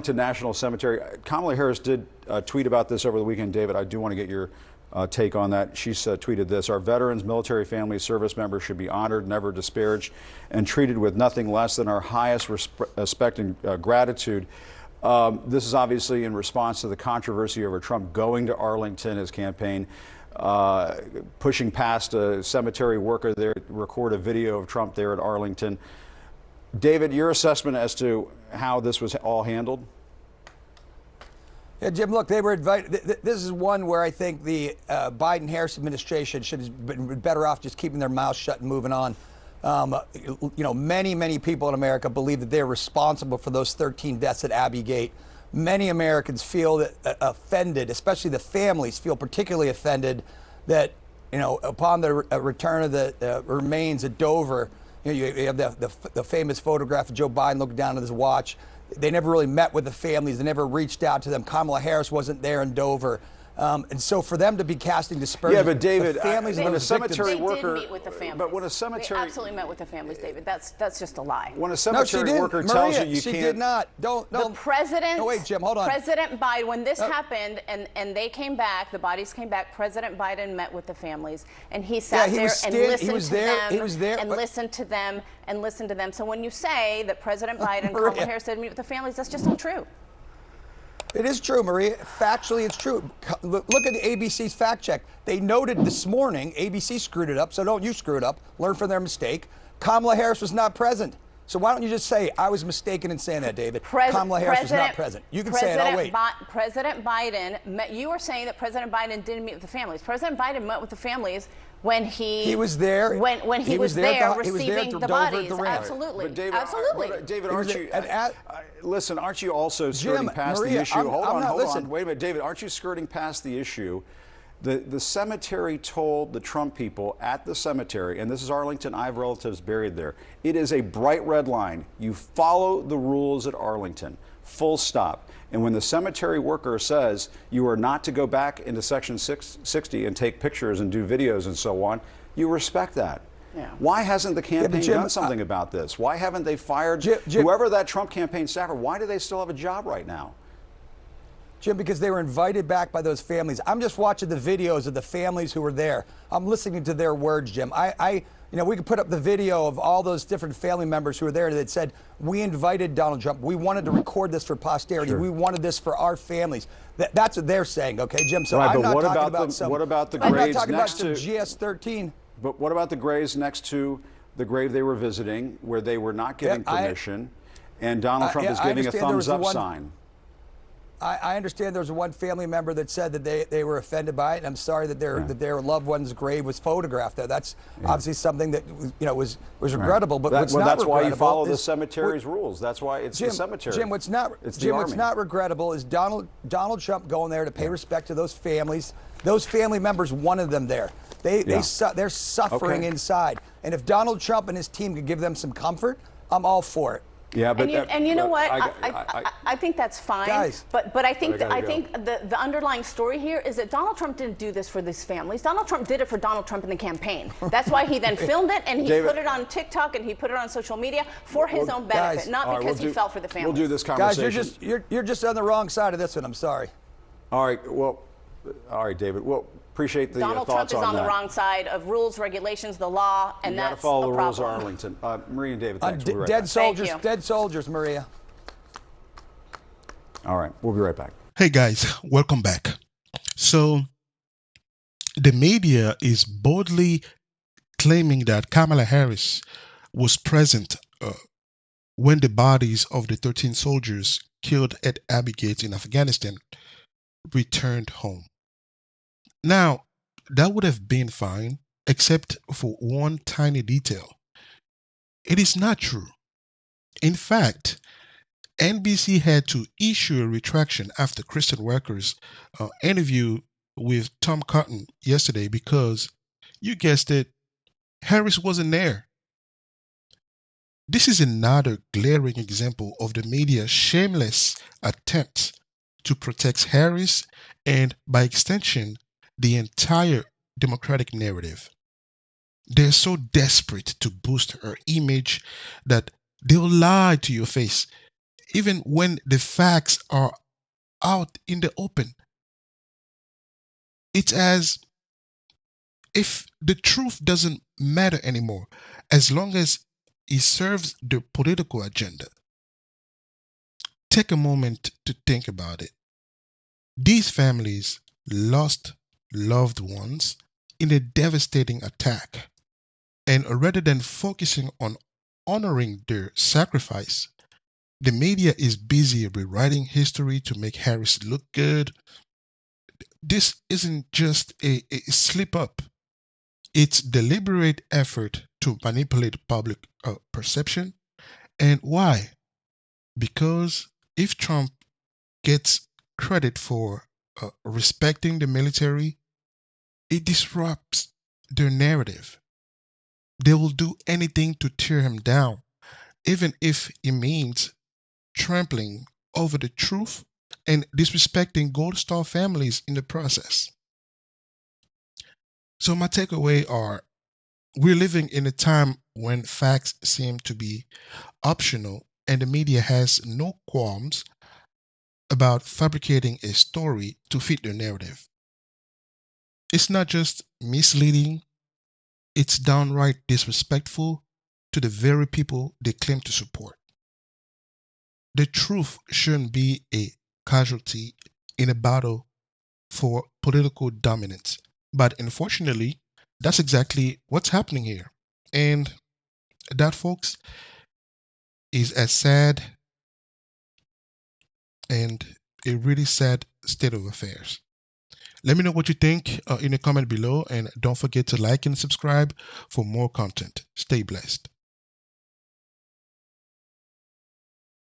Arlington National Cemetery. Kamala Harris did tweet about this over the weekend. David, I do want to get your take on that. She's tweeted this: "Our veterans, military families, service members should be honored, never disparaged, and treated with nothing less than our highest respect and gratitude." This is obviously in response to the controversy over Trump going to Arlington, his campaign, pushing past a cemetery worker there, record a video of Trump there at Arlington. David, your assessment as to how this was all handled? Yeah, Jim, look, they were invited. This is one where I think the Biden-Harris administration should have been better off just keeping their mouths shut and moving on. You know, many people in America believe that they're responsible for those 13 deaths at Abbey Gate. Many Americans feel that offended, especially the families feel particularly offended that, you know, upon the return of the remains at Dover, you know, you have the famous photograph of Joe Biden looking down at his watch. They never really met with the families. They never reached out to them. Kamala Harris wasn't there in Dover. And so for them to be casting dispersion, yeah, but David, families when a cemetery worker, they did meet with the families. But when a cemetery, they absolutely met with the families, David. That's just a lie. When a cemetery worker tells you she can't, did not. Don't. The president. No, wait, Jim, hold on. President Biden, when this happened and they came back, the bodies came back. President Biden met with the families, and he sat there and listened to them. He was there and listened to them and listened to them. So when you say that President Biden and Kamala Harris didn't meet with the families, that's just not true. It is true, Maria. Factually, it's true. Look at the ABC's fact check. They noted this morning, ABC screwed it up, so don't you screw it up. Learn from their mistake. Kamala Harris was not present. So why don't you just say, I was mistaken in saying that, David. Kamala Harris was not present. You can say it, I'll wait. President Biden, you were saying that President Biden didn't meet with the families. President Biden met with the families when he was there. When he was there receiving the bodies. Absolutely. But David, absolutely. David, aren't you, listen, aren't you also skirting past the issue? Hold on. Wait a minute, David, aren't you skirting past the issue? The cemetery told the Trump people at the cemetery, and this is Arlington, I have relatives buried there. It is a bright red line. You follow the rules at Arlington, full stop. And when the cemetery worker says you are not to go back into Section 660 and take pictures and do videos and so on, you respect that. Yeah. Why hasn't the campaign done something about this? Why haven't they fired whoever that Trump campaign staffer? Why do they still have a job right now? Jim, because they were invited back by those families. I'm just watching the videos of the families who were there. I'm listening to their words, Jim. You know, we could put up the video of all those different family members who were there that said, we invited Donald Trump. We wanted to record this for posterity. Sure. We wanted this for our families. That's what they're saying, okay, Jim? So right, I'm not talking what about the I'm graves not talking next about to GS-13. But what about the graves next to the grave they were visiting, where they were not giving permission, and Donald Trump is giving a thumbs up sign? I understand there was one family member that said that they were offended by it, and I'm sorry that their loved one's grave was photographed there. That's obviously something that was regrettable. But what's not that's regrettable why you follow the cemetery's rules. That's why it's the cemetery. Jim, what's not regrettable is Donald Trump going there to pay respect to those families. Those family members wanted them there. They're suffering inside, and if Donald Trump and his team could give them some comfort, I'm all for it. Yeah, but you know what? I think that's fine. Guys, but I think the underlying story here is that Donald Trump didn't do this for these families. Donald Trump did it for Donald Trump in the campaign. That's why he then filmed it and he put it on TikTok and he put it on social media for his own benefit, not because he felt for the families. We'll do this conversation. Guys, you're just on the wrong side of this one. I'm sorry. All right. Well, all right, David. Well, appreciate the Donald Trump is on the wrong side of rules, regulations, the law, and that's a problem. You got to follow the rules of Arlington. Maria and David, thanks. We'll be right back. Dead soldiers, Maria. All right, we'll be right back. Hey guys, welcome back. So, the media is boldly claiming that Kamala Harris was present when the bodies of the 13 soldiers killed at Abbey Gate in Afghanistan returned home. Now, that would have been fine, except for one tiny detail. It is not true. In fact, NBC had to issue a retraction after Kristen Welker's interview with Tom Cotton yesterday because, you guessed it, Harris wasn't there. This is another glaring example of the media's shameless attempt to protect Harris and, by extension, the entire Democratic narrative. They're so desperate to boost her image that they'll lie to your face even when the facts are out in the open. It's as if the truth doesn't matter anymore as long as it serves the political agenda. Take a moment to think about it. These families lost loved ones in a devastating attack, and rather than focusing on honoring their sacrifice, the media is busy rewriting history to make Harris look good. This isn't just a slip up. It's deliberate effort to manipulate public perception. And why? Because if Trump gets credit for respecting the military, it disrupts their narrative. They will do anything to tear him down, even if it means trampling over the truth and disrespecting Gold Star families in the process. So my takeaway are we're living in a time when facts seem to be optional and the media has no qualms about fabricating a story to fit their narrative. It's not just misleading, it's downright disrespectful to the very people they claim to support. The truth shouldn't be a casualty in a battle for political dominance. But unfortunately, that's exactly what's happening here. And that, folks, is a sad and a really sad state of affairs. Let me know what you think in the comment below, and don't forget to like and subscribe for more content. Stay blessed.